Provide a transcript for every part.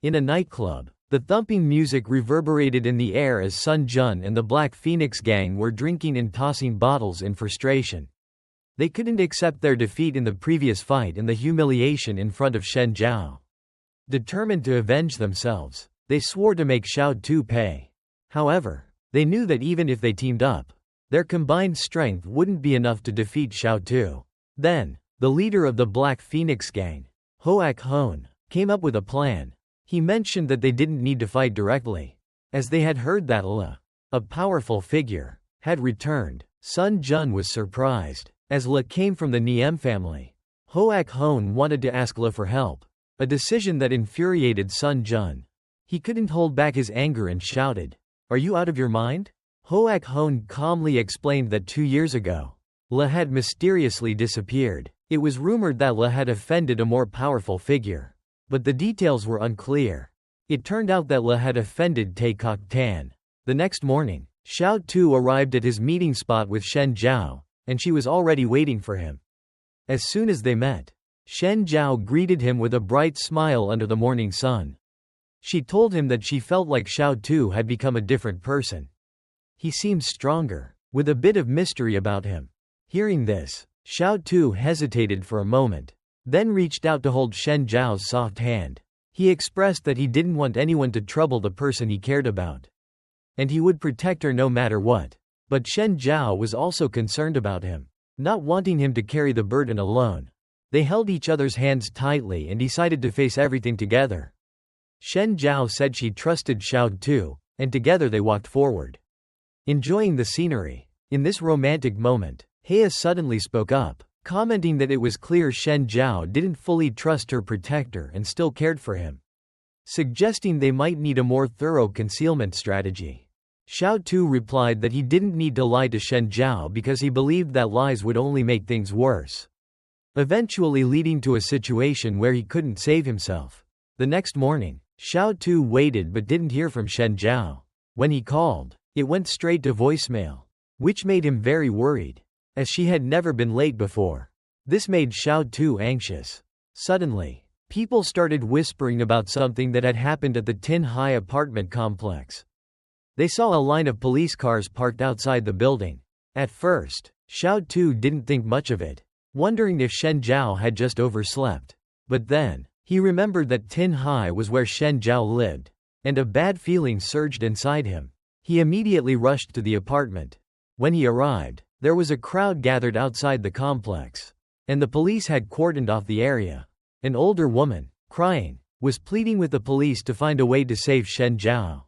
In a nightclub, the thumping music reverberated in the air as Sun Jun and the Black Phoenix gang were drinking and tossing bottles in frustration. They couldn't accept their defeat in the previous fight and the humiliation in front of Shen Zhao. Determined to avenge themselves, they swore to make Chao Tu pay. However, they knew that even if they teamed up, their combined strength wouldn't be enough to defeat Chao Tu. Then, the leader of the Black Phoenix gang, Hoak Hone, came up with a plan. He mentioned that they didn't need to fight directly, as they had heard that Le, a powerful figure, had returned. Sun Jun was surprised, as Le came from the Niem family. Hoak Hone wanted to ask Le for help, a decision that infuriated Sun Jun. He couldn't hold back his anger and shouted, "Are you out of your mind?" Hoak Hone calmly explained that 2 years ago, Le had mysteriously disappeared. It was rumored that Le had offended a more powerful figure, but the details were unclear. It turned out that Le had offended Tai Kok Tan. The next morning, Chao Tu arrived at his meeting spot with Shen Zhao, and she was already waiting for him. As soon as they met, Shen Zhao greeted him with a bright smile under the morning sun. She told him that she felt like Chao Tu had become a different person. He seemed stronger, with a bit of mystery about him. Hearing this, Chao Tu hesitated for a moment, then reached out to hold Shen Zhao's soft hand. He expressed that he didn't want anyone to trouble the person he cared about, and he would protect her no matter what. But Shen Zhao was also concerned about him, not wanting him to carry the burden alone. They held each other's hands tightly and decided to face everything together. Shen Zhao said she trusted Chao Tu, and together they walked forward, enjoying the scenery. In this romantic moment, Hea suddenly spoke up, commenting that it was clear Shen Zhao didn't fully trust her protector and still cared for him, suggesting they might need a more thorough concealment strategy. Chao Tu replied that he didn't need to lie to Shen Zhao because he believed that lies would only make things worse, eventually leading to a situation where he couldn't save himself. The next morning, Chao Tu waited but didn't hear from Shen Zhao. When he called, it went straight to voicemail, which made him very worried, as she had never been late before. This made Chao Tu anxious. Suddenly, people started whispering about something that had happened at the Tin Hai apartment complex. They saw a line of police cars parked outside the building. At first, Chao Tu didn't think much of it, wondering if Shen Zhao had just overslept. But then, he remembered that Tin Hai was where Shen Zhao lived, and a bad feeling surged inside him. He immediately rushed to the apartment. When he arrived, there was a crowd gathered outside the complex, and the police had cordoned off the area. An older woman, crying, was pleading with the police to find a way to save Shen Zhao.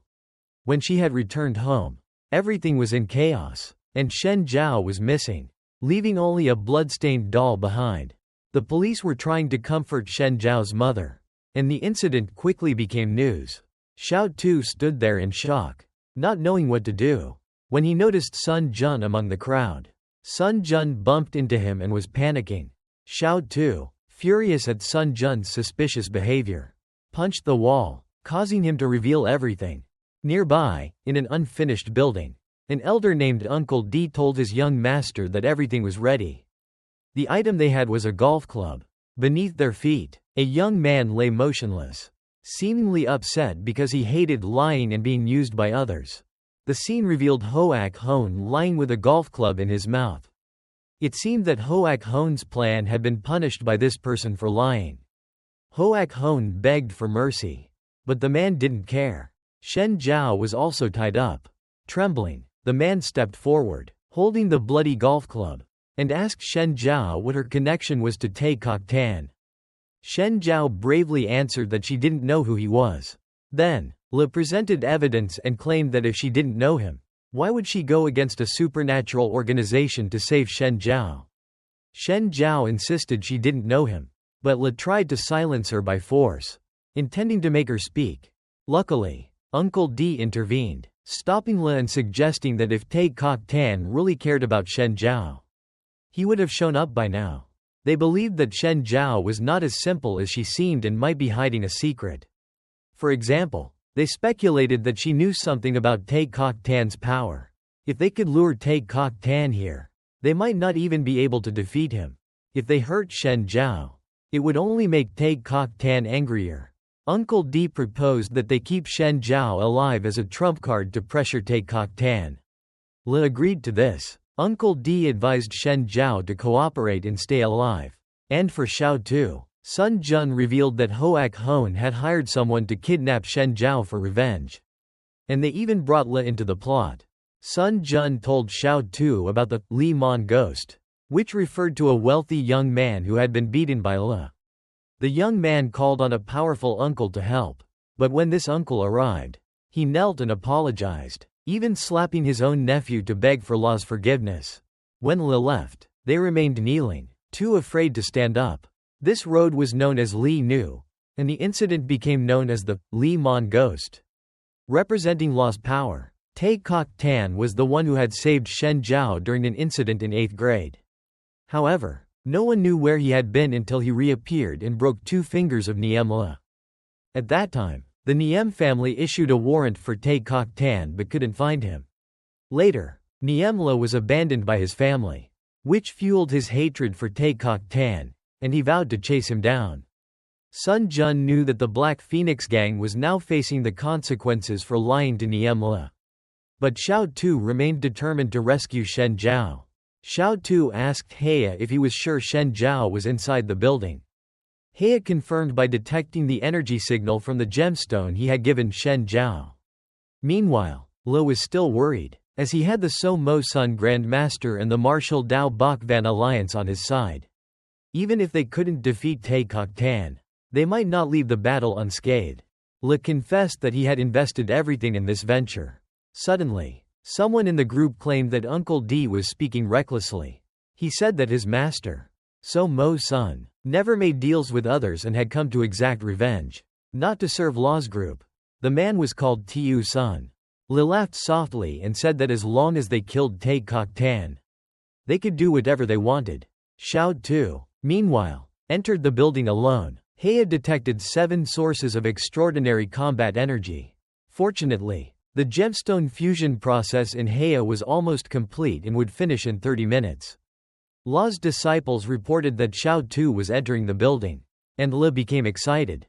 When she had returned home, everything was in chaos, and Shen Zhao was missing, leaving only a blood-stained doll behind. The police were trying to comfort Shen Zhao's mother, and the incident quickly became news. Chao Tu stood there in shock, not knowing what to do, when he noticed Sun Jun among the crowd. Sun Jun bumped into him and was panicking. Chao Tu, furious at Sun Jun's suspicious behavior, punched the wall, causing him to reveal everything. Nearby, in an unfinished building, an elder named Uncle D told his young master that everything was ready. The item they had was a golf club. Beneath their feet, a young man lay motionless, seemingly upset because he hated lying and being used by others. The scene revealed Hoak Hone lying with a golf club in his mouth. It seemed that Hoak Hone's plan had been punished by this person for lying. Hoak Hone begged for mercy, but the man didn't care. Shen Zhao was also tied up. Trembling, the man stepped forward, holding the bloody golf club, and asked Shen Zhao what her connection was to Tai Kok Tan. Shen Zhao bravely answered that she didn't know who he was. Then, Le presented evidence and claimed that if she didn't know him, why would she go against a supernatural organization to save Shen Zhao? Shen Zhao insisted she didn't know him, but Le tried to silence her by force, intending to make her speak. Luckily, Uncle D intervened, stopping Le and suggesting that if Tai Kok Tan really cared about Shen Zhao, he would have shown up by now. They believed that Shen Zhao was not as simple as she seemed and might be hiding a secret. For example, they speculated that she knew something about Tai Kok Tan's power. If they could lure Tai Kok Tan here, they might not even be able to defeat him. If they hurt Shen Zhao, it would only make Tai Kok Tan angrier. Uncle D proposed that they keep Shen Zhao alive as a trump card to pressure Tay Kok Tan. Le agreed to this. Uncle D advised Shen Zhao to cooperate and stay alive. And for Chao too. Sun Jun revealed that Hoak Hone had hired someone to kidnap Shen Zhao for revenge. And they even brought Le into the plot. Sun Jun told Chao too about the Li Mon ghost, which referred to a wealthy young man who had been beaten by Le. The young man called on a powerful uncle to help. But when this uncle arrived, he knelt and apologized, even slapping his own nephew to beg for Le's forgiveness. When Le left, they remained kneeling, too afraid to stand up. This road was known as Li Nu, and the incident became known as the Li Mon ghost. Representing Le's power, Tay Kok Tan was the one who had saved Shen Zhao during an incident in 8th grade. However, no one knew where he had been until he reappeared and broke 2 fingers of Niem Le. At that time, the Niem family issued a warrant for Tay Kok Tan but couldn't find him. Later, Niem Le was abandoned by his family, which fueled his hatred for Tay Kok Tan, and he vowed to chase him down. Sun Jun knew that the Black Phoenix gang was now facing the consequences for lying to Niem Le. But Chao Tu remained determined to rescue Shen Zhao. Chao Tu asked Heya if he was sure Shen Zhao was inside the building. Heya confirmed by detecting the energy signal from the gemstone he had given Shen Zhao. Meanwhile, Le was still worried, as he had the So Mo Sun Grand Master and the Marshal Dao Bok Van alliance on his side. Even if they couldn't defeat Tay Kok Tan, they might not leave the battle unscathed. Le confessed that he had invested everything in this venture. Suddenly, someone in the group claimed that Uncle D was speaking recklessly. He said that his master, So Mo Sun, never made deals with others and had come to exact revenge, not to serve Le's group. The man was called Tu Sun. Le laughed softly and said that as long as they killed Tay Kok Tan, they could do whatever they wanted. Chao Tu, meanwhile, entered the building alone. Heya detected 7 sources of extraordinary combat energy. Fortunately, the gemstone fusion process in Heya was almost complete and would finish in 30 minutes. Le's disciples reported that Chao Tu was entering the building, and Le became excited.